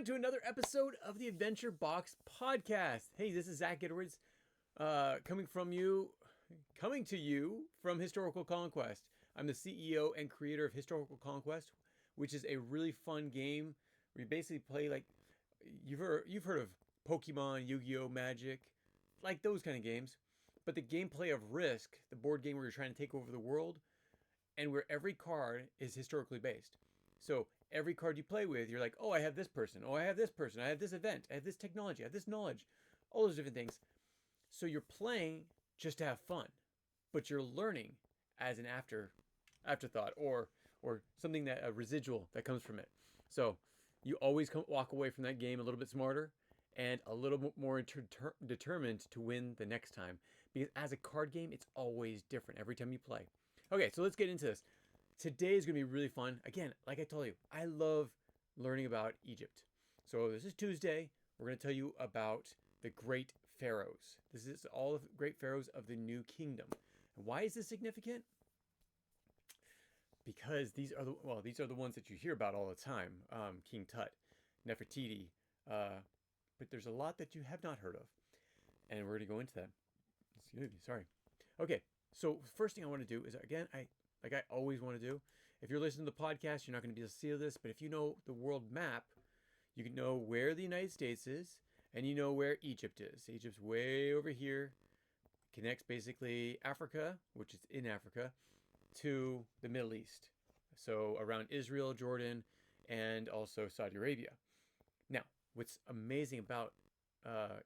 to another episode of the Adventure Box Podcast. Hey, this is Zach Edwards, coming to you from Historical Conquest. I'm the CEO and creator of Historical Conquest, which is a really fun game where you basically play like you've heard of Pokemon, Yu-Gi-Oh, Magic, like those kind of games. But the gameplay of Risk, the board game where you're trying to take over the world, and where every card is historically based. So every card you play with, you're like, oh, I have this person. Oh, I have this person. I have this event. I have this technology. I have this knowledge. All those different things. So you're playing just to have fun, but you're learning as an afterthought or something that a residual that comes from it. So you always walk away from that game a little bit smarter and a little bit more determined to win the next time. Because as a card game, it's always different every time you play. Okay, so let's get into this. Today is going to be really fun. Again, like I told you, I love learning about Egypt. So this is Tuesday. We're going to tell you about the great pharaohs. This is all the great pharaohs of the New Kingdom. And why is this significant? Because these are the ones that you hear about all the time. King Tut, Nefertiti, but there's a lot that you have not heard of. And we're going to go into that. Excuse me, sorry. Okay, so first thing I want to do is, again, like I always want to do, if you're listening to the podcast, you're not going to be able to see this, but if you know the world map, you can know where the United States is, and you know where Egypt is. Egypt's way over here, connects basically Africa, which is in Africa, to the Middle East. So around Israel, Jordan, and also Saudi Arabia. Now, what's amazing about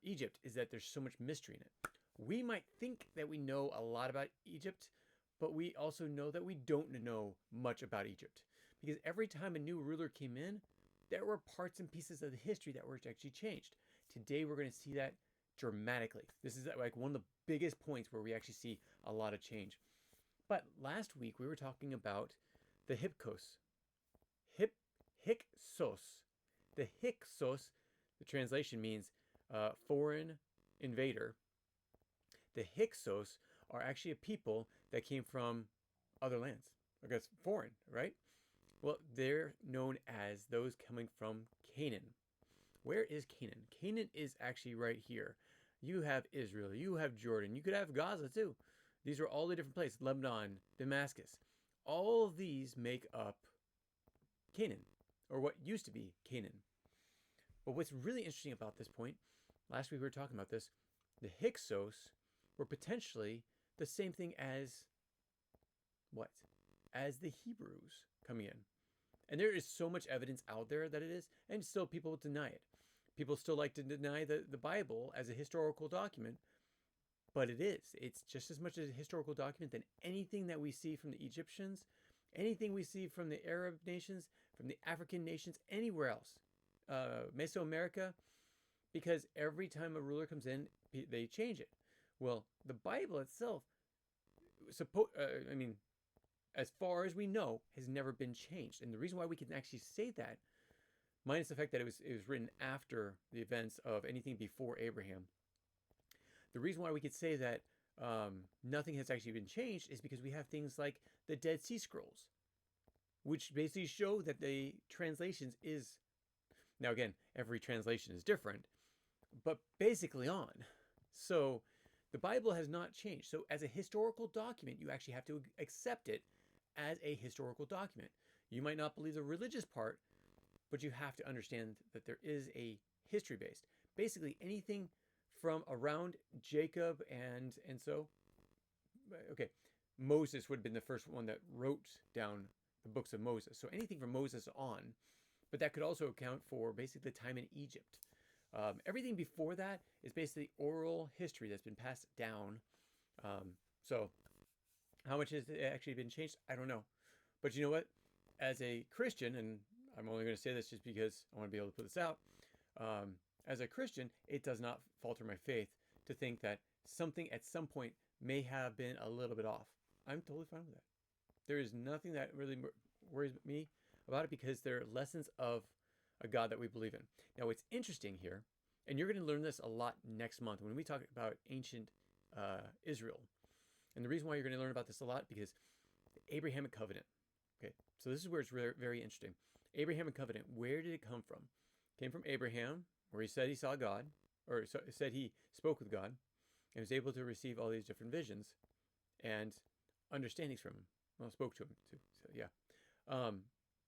Egypt is that there's so much mystery in it. We might think that we know a lot about Egypt, but we also know that we don't know much about Egypt. Because every time a new ruler came in, there were parts and pieces of the history that were actually changed. Today, we're going to see that dramatically. This is like one of the biggest points where we actually see a lot of change. But last week, we were talking about the Hyksos. Hyksos. The Hyksos, the translation means foreign invader. The Hyksos are actually a people that came from other lands. I guess foreign, right? Well, they're known as those coming from Canaan. Where is Canaan? Canaan is actually right here. You have Israel. You have Jordan. You could have Gaza too. These are all the different places. Lebanon, Damascus. All of these make up Canaan, or what used to be Canaan. But what's really interesting about this point, last week we were talking about this, the Hyksos were potentially the same thing as what? As the Hebrews coming in. And there is so much evidence out there that it is, and still people deny it. People still like to deny the Bible as a historical document, but it is. It's just as much a historical document than anything that we see from the Egyptians, anything we see from the Arab nations, from the African nations, anywhere else. Mesoamerica, because every time a ruler comes in, they change it. Well, the Bible itself, as far as we know, has never been changed. And the reason why we can actually say that, minus the fact that it was written after the events of anything before Abraham, the reason why we could say that nothing has actually been changed is because we have things like the Dead Sea Scrolls, which basically show that the translations is, now again, every translation is different, but basically on. So the Bible has not changed. So as a historical document, you actually have to accept it as a historical document. You might not believe the religious part, but you have to understand that there is a history based. Basically anything from around Jacob and so, okay, Moses would have been the first one that wrote down the books of Moses. So anything from Moses on, but that could also account for basically the time in Egypt. Everything before that is basically oral history that's been passed down. So how much has it actually been changed? I don't know. But you know what? As a Christian, and I'm only going to say this just because I want to be able to put this out. As a Christian, it does not falter my faith to think that something at some point may have been a little bit off. I'm totally fine with that. There is nothing that really worries me about it because they're lessons of a God that we believe in. Now, what's interesting here, and you're going to learn this a lot next month when we talk about ancient Israel. And the reason why you're going to learn about this a lot because the Abrahamic covenant. Okay, so this is where it's very, very interesting. Abrahamic covenant, where did it come from? came from Abraham, where he said he saw God, or said he spoke with God, and was able to receive all these different visions and understandings from him. Well, spoke to him too. So yeah.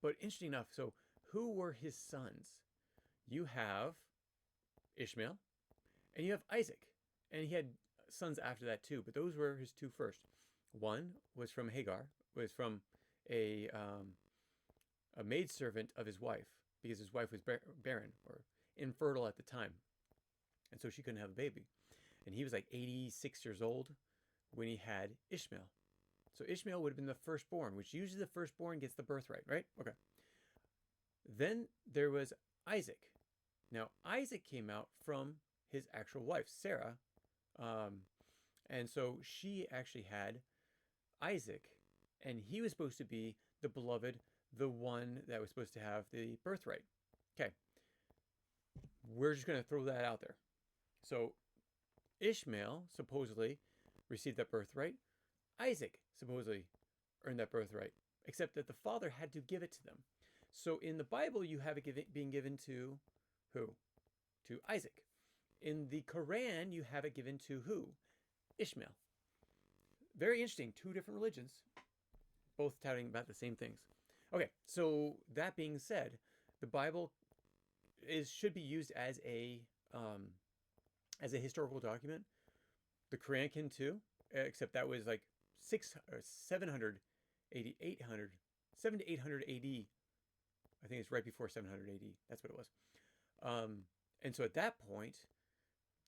But interesting enough, so who were his sons? You have Ishmael, and you have Isaac, and he had sons after that too. But those were his two first. One was from Hagar, was from a maidservant of his wife, because his wife was barren or infertile at the time, and so she couldn't have a baby. And he was like 86 years old when he had Ishmael. So Ishmael would have been the firstborn, which usually the firstborn gets the birthright, right? Okay. Then there was Isaac. Now, Isaac came out from his actual wife, Sarah. And so she actually had Isaac, and he was supposed to be the beloved, the one that was supposed to have the birthright. Okay. We're just going to throw that out there. So Ishmael supposedly received that birthright. Isaac supposedly earned that birthright, except that the father had to give it to them. So in the Bible, you have it being given to who? To Isaac. In the Quran, you have it given to who? Ishmael. Very interesting. Two different religions, both touting about the same things. Okay, so that being said, the Bible should be used as a historical document. The Quran can too, except that was like 700 AD, 800, 7 to 800 AD. I think it's right before 700 AD. That's what it was. And so at that point,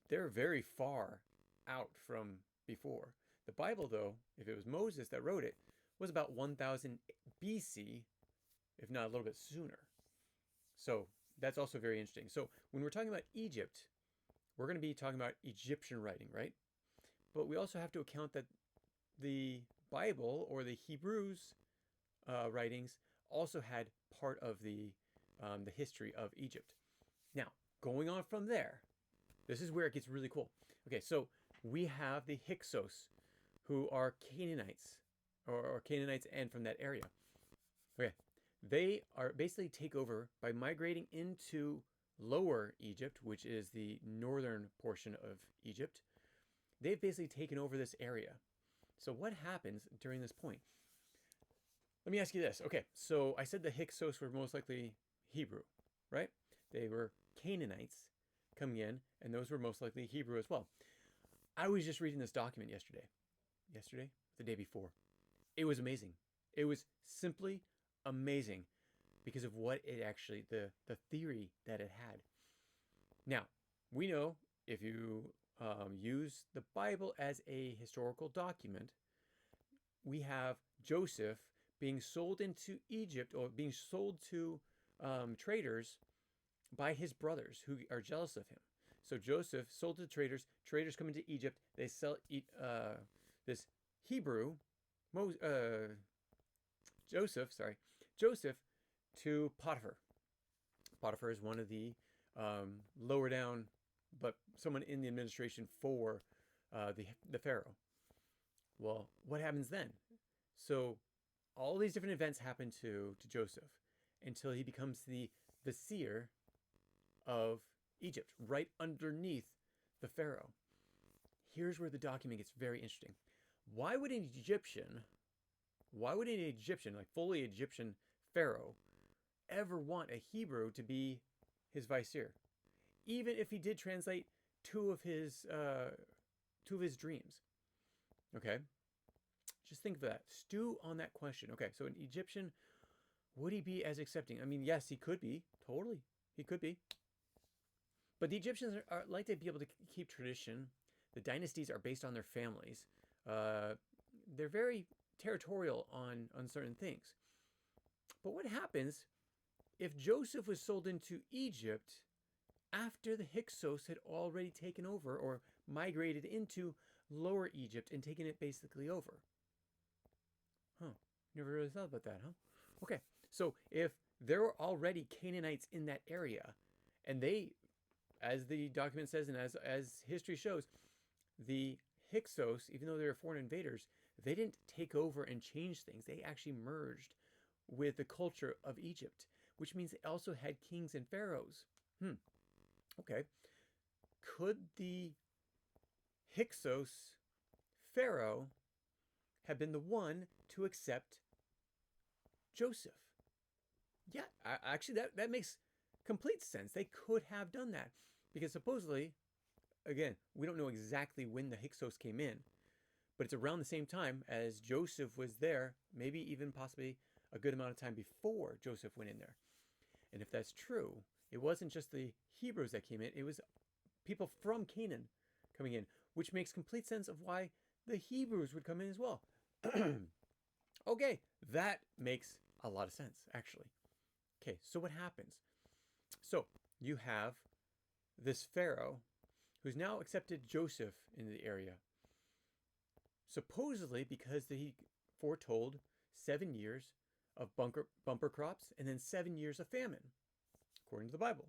they're very far out from before. The Bible, though, if it was Moses that wrote it, was about 1000 BC, if not a little bit sooner. So that's also very interesting. So when we're talking about Egypt, we're going to be talking about Egyptian writing, right? But we also have to account that the Bible or the Hebrews writings also had part of the history of Egypt. Now, going on from there, this is where it gets really cool. Okay, so we have the Hyksos, who are Canaanites, or Canaanites and from that area. Okay, they are basically take over by migrating into Lower Egypt, which is the northern portion of Egypt. They've basically taken over this area. So what happens during this point? Let me ask you this. Okay, so I said the Hyksos were most likely Hebrew, right? They were Canaanites coming in, and those were most likely Hebrew as well. I was just reading this document yesterday, the day before. It was amazing. It was simply amazing because of what it actually, the theory that it had. Now, we know if you use the Bible as a historical document, we have Joseph being sold into Egypt, or being sold to traders by his brothers who are jealous of him. So Joseph sold to traders. Traders come into Egypt. They sell this Hebrew, Joseph to Potiphar. Potiphar is one of the lower down, but someone in the administration for the Pharaoh. Well, what happens then? So all these different events happen to Joseph until he becomes the seer of Egypt, right underneath the Pharaoh. Here's where the document gets very interesting. Why would an Egyptian, like fully Egyptian Pharaoh, ever want a Hebrew to be his vizier? Even if he did translate two of his dreams. Okay? Just think of that. Stew on that question. Okay, so an Egyptian, would he be as accepting? I mean, yes, he could be. Totally. He could be. But the Egyptians are like to be able to keep tradition. The dynasties are based on their families. They're very territorial on certain things. But what happens if Joseph was sold into Egypt after the Hyksos had already taken over or migrated into Lower Egypt and taken it basically over? Never really thought about that, huh? Okay, so if there were already Canaanites in that area, and they, as the document says and as history shows, the Hyksos, even though they were foreign invaders, they didn't take over and change things. They actually merged with the culture of Egypt, which means they also had kings and pharaohs. Hmm. Okay. Could the Hyksos Pharaoh have been the one to accept Joseph? Yeah, actually, that makes complete sense. They could have done that because supposedly, again, we don't know exactly when the Hyksos came in, but it's around the same time as Joseph was there, maybe even possibly a good amount of time before Joseph went in there. And if that's true, it wasn't just the Hebrews that came in, it was people from Canaan coming in, which makes complete sense of why the Hebrews would come in as well. Okay, that makes a lot of sense, actually. Okay, so what happens? So you have this Pharaoh who's now accepted Joseph in the area, supposedly because he foretold 7 years of bumper crops and then 7 years of famine, according to the Bible.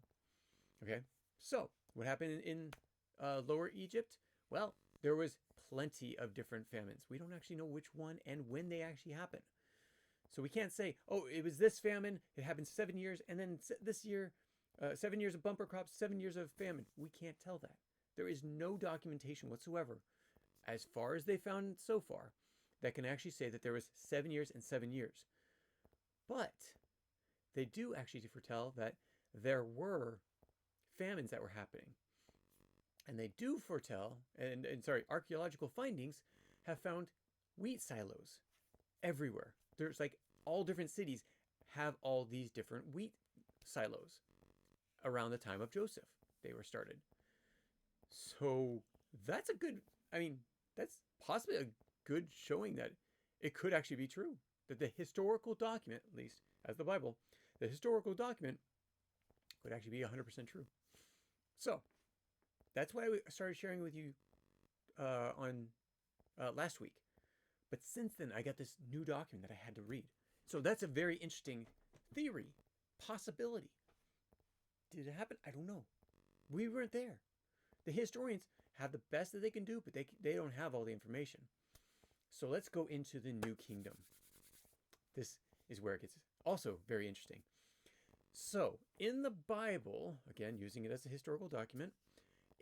Okay, so what happened in Lower Egypt? Well, there was plenty of different famines. We don't actually know which one and when they actually happened. So we can't say, oh, it was this famine, it happened 7 years, and then this year, 7 years of bumper crops, 7 years of famine. We can't tell that. There is no documentation whatsoever, as far as they found so far, that can actually say that there was 7 years and 7 years. But they do actually foretell that there were famines that were happening. And they do foretell, and sorry, archaeological findings have found wheat silos everywhere. There's like all different cities have all these different wheat silos around the time of Joseph. They were started. So that's a good, I mean, that's possibly a good showing that it could actually be true. That the historical document, at least as the Bible, the historical document could actually be 100% true. So that's why I started sharing with you on last week. But since then, I got this new document that I had to read. So that's a very interesting theory, possibility. Did it happen? I don't know. We weren't there. The historians have the best that they can do, but they don't have all the information. So let's go into the New Kingdom. This is where it gets also very interesting. So in the Bible, again, using it as a historical document,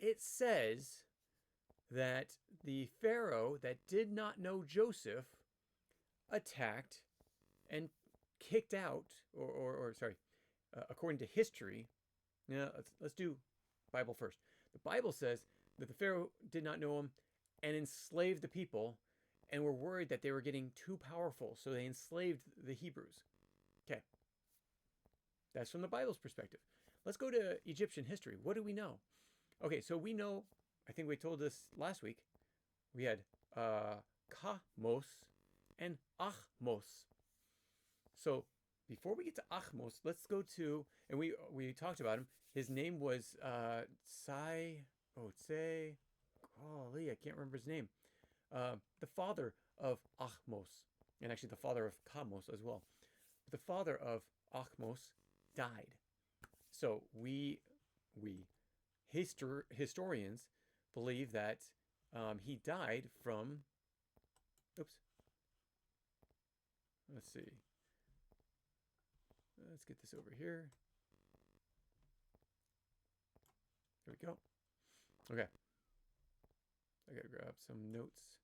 it says that the Pharaoh that did not know Joseph attacked and kicked out, according to history. Now, let's do Bible first. The Bible says that the Pharaoh did not know him and enslaved the people and were worried that they were getting too powerful, so they enslaved the Hebrews. Okay. That's from the Bible's perspective. Let's go to Egyptian history. What do we know? Okay, so we know, I think we told this last week, we had Thutmose and Ahmose. So before we get to Ahmose, let's go to, and we talked about him. His name was golly, I can't remember his name. The father of Ahmose, and actually the father of Thutmose as well. The father of Ahmose died. So we historians believe that he died from, let's see. Let's get this over here. There we go. Okay. I gotta grab some notes.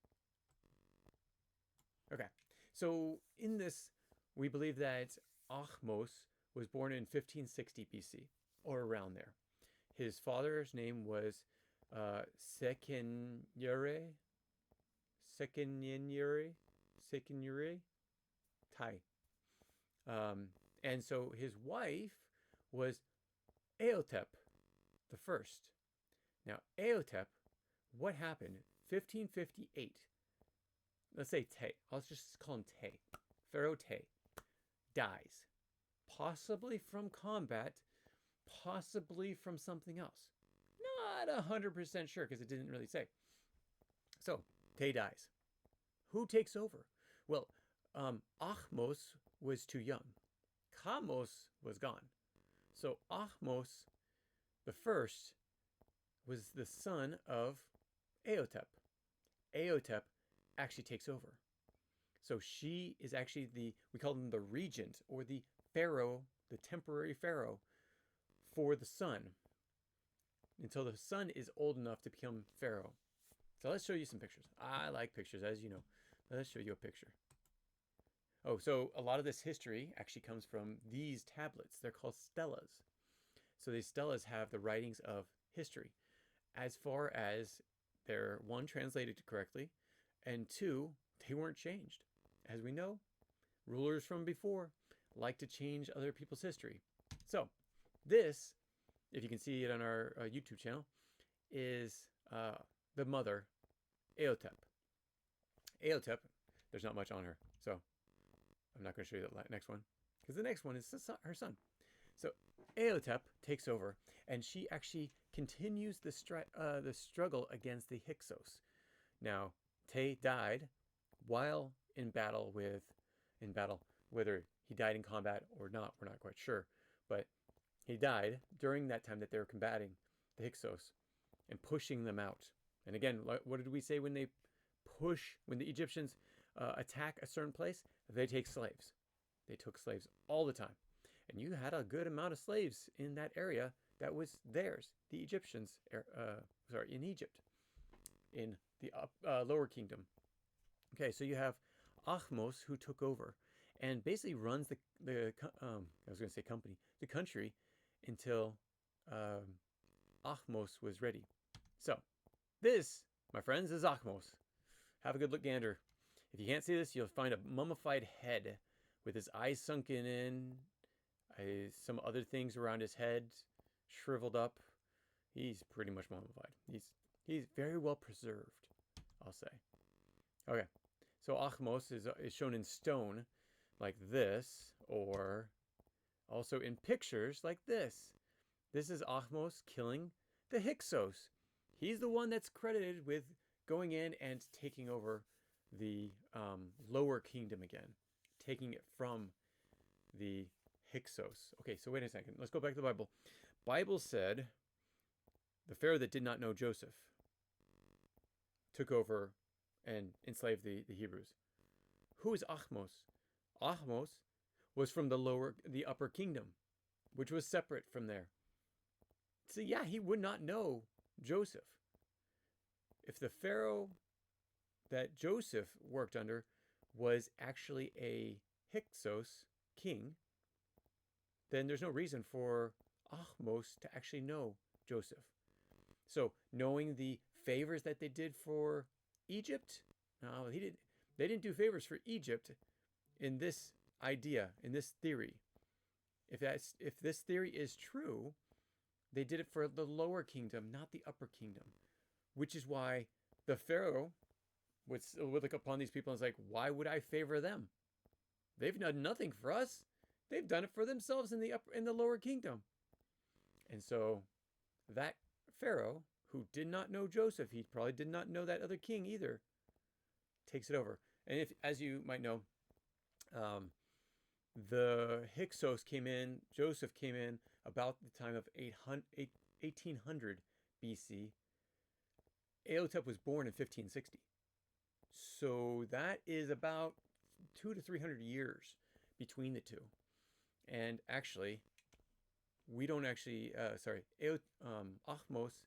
Okay. So in this, we believe that Ahmose was born in 1560 BC, or around there. His father's name was Sekenyere Tai. And so his wife was Aotep the first. Now, Aotep, what happened? 1558. Let's say Te. Let's just call him Te. Pharaoh Te dies. Possibly from combat, possibly from something else. Not 100% sure because it didn't really say. So, Te dies. Who takes over? Well, Ahmose was too young. Thutmose was gone. So Ahmose the first was the son of Aotep. Aotep actually takes over. So she is actually we call them the regent or the pharaoh, the temporary pharaoh for the son until the son is old enough to become Pharaoh. So let's show you some pictures. I like pictures, as you know. Let's show you a picture. Oh, so a lot of this history actually comes from these tablets. They're called stelas. So these stelas have the writings of history, as far as they're, one, translated correctly, and two, they weren't changed. As we know, rulers from before like to change other people's history. So this, if you can see it on our YouTube channel, is the mother, Aotep. Aotep, there's not much on her, so I'm not going to show you the next one, because the next one is her son. So Aotep takes over, and she actually continues the struggle against the Hyksos. Now, Te died while in battle, whether he died in combat or not, we're not quite sure, but he died during that time that they were combating the Hyksos and pushing them out. And again, what did we say when the Egyptians attack a certain place? They take slaves. They took slaves all the time. And you had a good amount of slaves in that area that was theirs, the Egyptians, in Egypt, in the lower kingdom. Okay, so you have Ahmose, who took over and basically runs the country until Ahmose was ready. So this, my friends, is Ahmose. Have a good look, gander. If you can't see this, you'll find a mummified head with his eyes sunken in, some other things around his head, shriveled up. He's pretty much mummified. He's very well preserved, I'll say. Okay, so Ahmose is shown in stone like this, or also in pictures like this. This is Ahmose killing the Hyksos. He's the one that's credited with going in and taking over the lower kingdom again, taking it from the Hyksos. Okay, so wait a second. Let's go back to the Bible. Bible said the Pharaoh that did not know Joseph took over and enslaved the Hebrews. Who is Ahmose? Ahmose was from the upper kingdom, which was separate from there. So yeah, he would not know Joseph. If the Pharaoh that Joseph worked under was actually a Hyksos king, then there's no reason for Ahmose to actually know Joseph. So knowing the favors that they did for Egypt, no, they didn't do favors for Egypt in this idea, in this theory. If this theory is true, they did it for the lower kingdom, not the upper kingdom, which is why the Pharaoh would look upon these people and is like, why would I favor them? They've done nothing for us. They've done it for themselves in the lower kingdom. And so that Pharaoh, who did not know Joseph, he probably did not know that other king either, takes it over. And if, as you might know, the Hyksos came in, Joseph came in about the time of 1800 BC. Aotep was born in 1560. So that is about 200 to 300 years between the two. And actually, we don't actually, Ahmose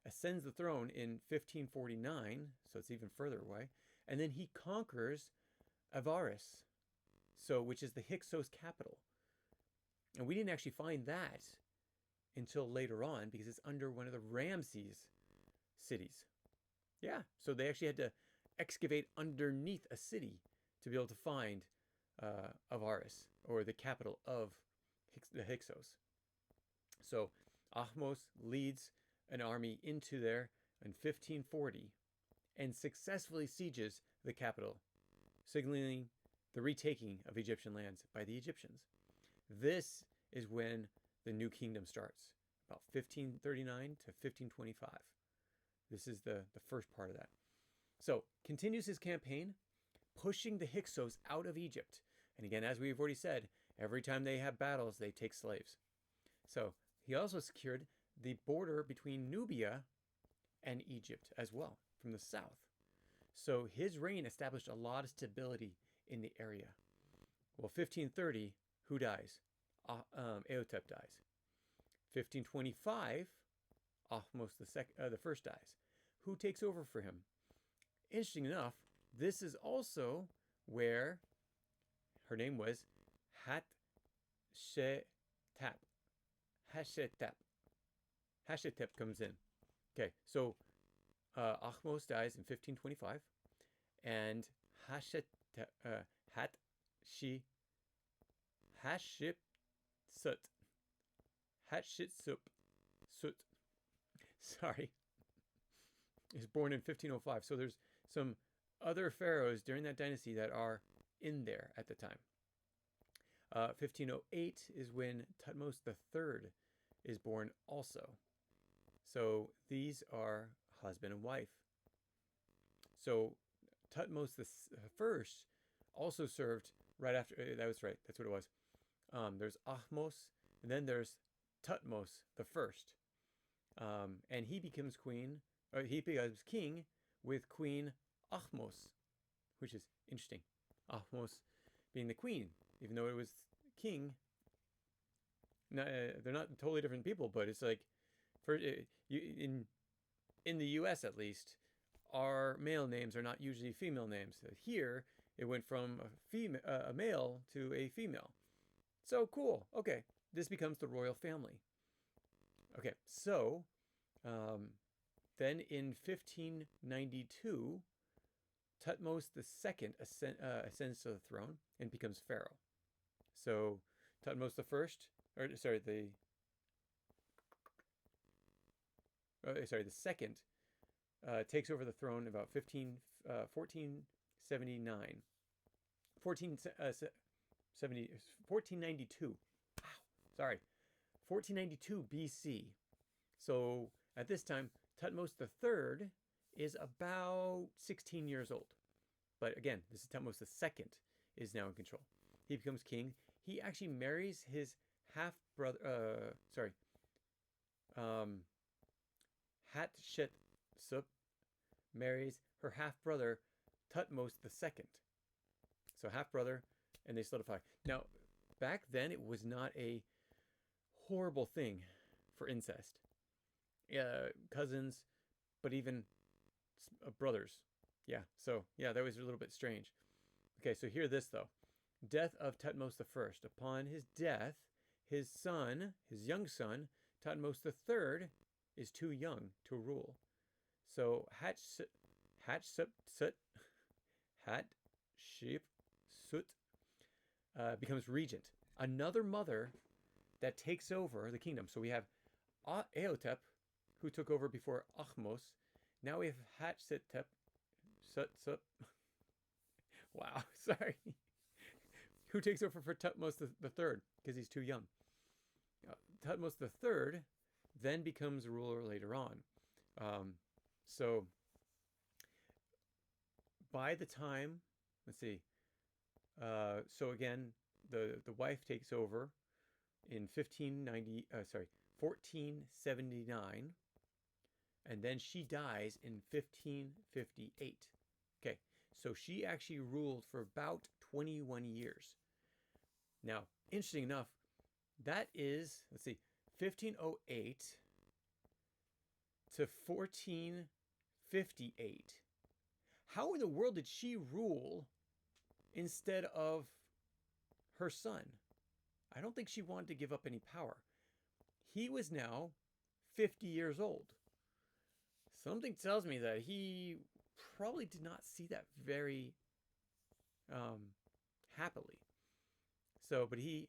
ascends the throne in 1549, so it's even further away. And then he conquers Avaris, which is the Hyksos capital. And we didn't actually find that until later on because it's under one of the Ramses cities. Yeah, so they actually had to excavate underneath a city to be able to find Avaris, or the capital of the Hyksos. So Ahmose leads an army into there in 1540 and successfully sieges the capital, signaling the retaking of Egyptian lands by the Egyptians. This is when the new kingdom starts, about 1539 to 1525. This is the first part of that. So continues his campaign, pushing the Hyksos out of Egypt. And again, as we've already said, every time they have battles, they take slaves. So he also secured the border between Nubia and Egypt as well, from the south. So his reign established a lot of stability in the area. Well, 1530, who dies? Aotep dies. 1525, Ahmose the first dies. Who takes over for him? Interesting enough, this is also where her name was Hatshepsut. Hatshepsut comes in. Okay, so Ahmose dies in 1525, and Hatshepsut, sorry, is born in 1505. So there's some other pharaohs during that dynasty that are in there at the time. 1508 is when Thutmose III is born also. So these are husband and wife. So Thutmose the first also served right after. That was right. That's what it was. There's Ahmose, and then there's Thutmose the first, and he becomes king with Queen Ahmose, which is interesting. Ahmose being the queen, even though it was king. No, they're not totally different people, but it's like, in the U.S. at least, our male names are not usually female names. Here, it went from a male to a female. So cool. Okay, this becomes the royal family. Okay, so then in 1592, Thutmose II ascends to the throne and becomes pharaoh. So Thutmose the second takes over the throne about 1492. Wow, sorry, 1492 BC. So at this time, Thutmose III is about 16 years old. But again, this is Thutmose II is now in control. He becomes king. He actually marries his half-brother, Hatshepsut marries her half-brother, Thutmose II. So half-brother, and they solidify. Now, back then, it was not a horrible thing for incest. Cousins, but even brothers. Yeah, so, yeah, that was a little bit strange. Okay, so hear this, though. Death of Thutmose I. Upon his death, his young son, Thutmose III, is too young to rule. So Hatshepsut becomes regent. Another mother that takes over the kingdom. So we have Aotep, who took over before Ahmose. Now we have Hatshepsut. Wow, sorry. Who takes over for Thutmose the third because he's too young. Thutmose the third then becomes ruler later on. So by the time, let's see. So again, the wife takes over in 1479, and then she dies in 1558. Okay, so she actually ruled for about 21 years. Now, interesting enough, that is, let's see, 1508 to 1458. How in the world did she rule instead of her son? I don't think she wanted to give up any power. He was now 50 years old. Something tells me that he probably did not see that very happily. So, but he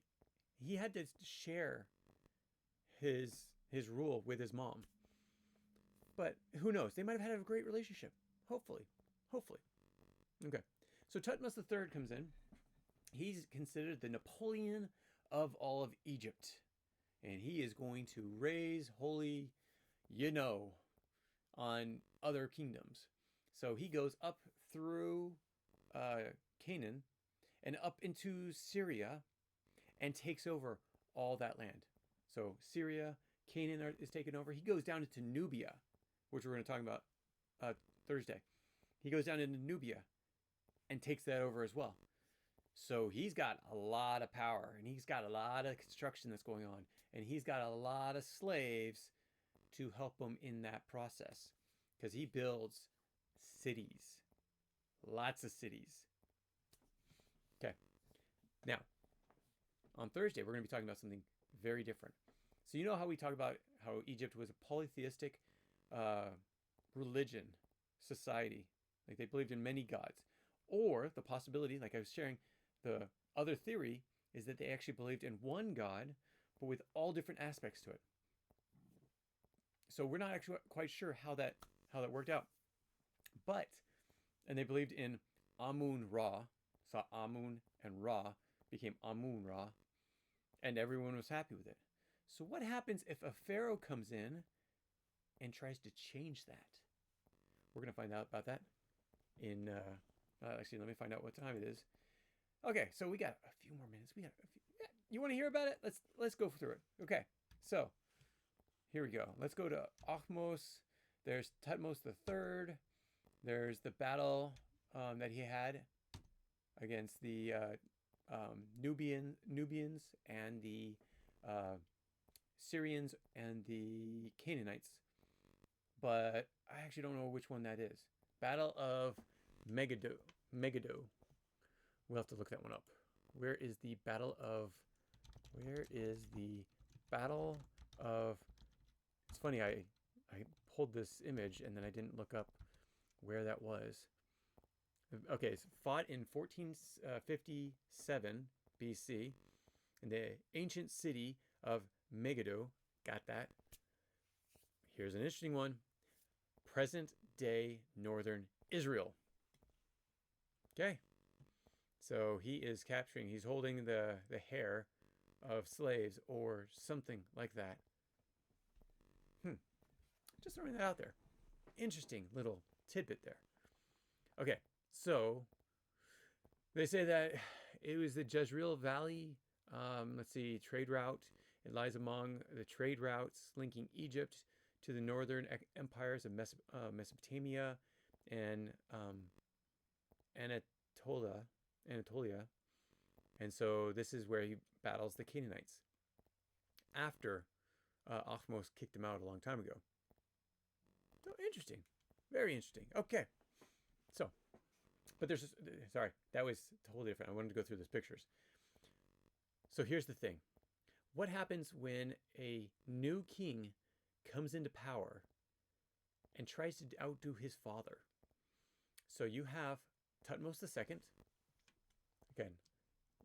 had to share his rule with his mom. But who knows? They might have had a great relationship. Hopefully. Okay. So Thutmose III comes in. He's considered the Napoleon of all of Egypt. And he is going to raise holy, on other kingdoms. So he goes up through Canaan and up into Syria and takes over all that land. So Syria, Canaan is taken over. He goes down into Nubia, which we're going to talk about Thursday. He goes down into Nubia and takes that over as well. So he's got a lot of power, and he's got a lot of construction that's going on, and he's got a lot of slaves to help him in that process, because he builds cities, lots of cities. Okay, now on Thursday we're going to be talking about something very different. So you know how we talk about how Egypt was a polytheistic religion, society, like they believed in many gods, or the possibility, like I was sharing, the other theory is that they actually believed in one God, but with all different aspects to it. So we're not actually quite sure how that worked out. But, and they believed in Amun-Ra. So Amun and Ra became Amun-Ra, and everyone was happy with it. So what happens if a pharaoh comes in and tries to change that? We're going to find out about that in, actually, let me find out what time it is. Okay, so we got a few more minutes. You want to hear about it? Let's go through it. Okay, so here we go. Let's go to Ahmose. There's Thutmose III. There's the battle that he had against the Nubians and the Syrians and the Canaanites. But I actually don't know which one that is. Battle of Megiddo. We'll have to look that one up. Where is the battle of... It's funny, I pulled this image and then I didn't look up where that was. Okay, it's fought in 1457 BC in the ancient city of Megiddo. Got that? Here's an interesting one. Present-day northern Israel. Okay. So he is capturing, he's holding the hair of slaves or something like that. Just throwing that out there. Interesting little tidbit there. Okay, so they say that it was the Jezreel Valley, trade route. It lies among the trade routes linking Egypt to the northern empires of Mesopotamia and Anatolia. And so this is where he battles the Canaanites after Ahmose kicked him out a long time ago. So interesting. Very interesting. Okay. So, but sorry, that was totally different. I wanted to go through those pictures. So here's the thing. What happens when a new king comes into power and tries to outdo his father? So you have Thutmose II. Again,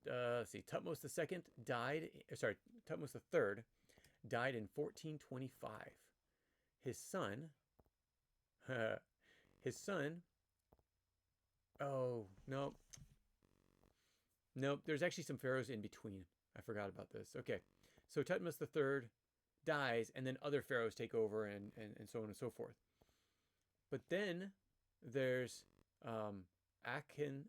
Thutmose II died, Thutmose III died in 1425. His son, oh, no. Nope, there's actually some pharaohs in between. I forgot about this. Okay, so Thutmose III dies, and then other pharaohs take over, and so on and so forth. But then there's Akhenaten.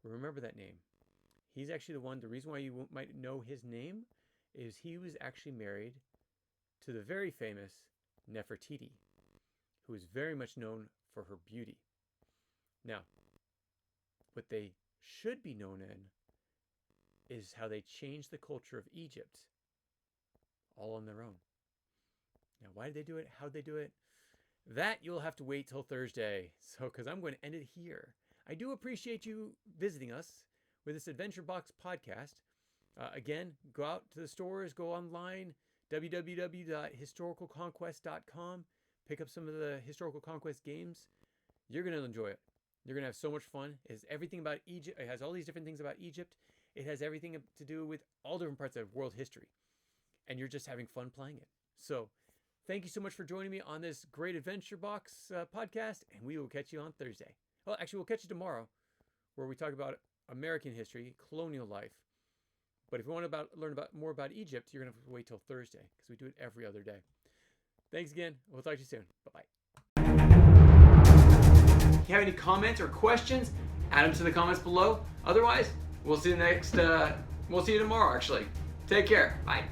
Remember that name. He's actually the reason why you might know his name is he was actually married to the very famous Nefertiti, who is very much known for her beauty. Now, what they should be known in is how they changed the culture of Egypt all on their own. Now, why did they do it? How did they do it? That you'll have to wait till Thursday. So, because I'm going to end it here. I do appreciate you visiting us with this Adventure Box podcast. Again, go out to the stores, go online, www.historicalconquest.com. Pick up some of the Historical Conquest games. You're going to enjoy it. You're going to have so much fun. It has everything about Egypt. It has all these different things about Egypt. It has everything to do with all different parts of world history. And you're just having fun playing it. So, thank you so much for joining me on this great Adventure Box podcast. And we will catch you on Thursday. Well, actually, we'll catch you tomorrow, where we talk about American history, colonial life. But if you want to learn more about Egypt, you're going to have to wait till Thursday, because we do it every other day. Thanks again. We'll talk to you soon. Bye-bye. If you have any comments or questions, add them to the comments below. Otherwise, we'll see you tomorrow, actually. Take care. Bye.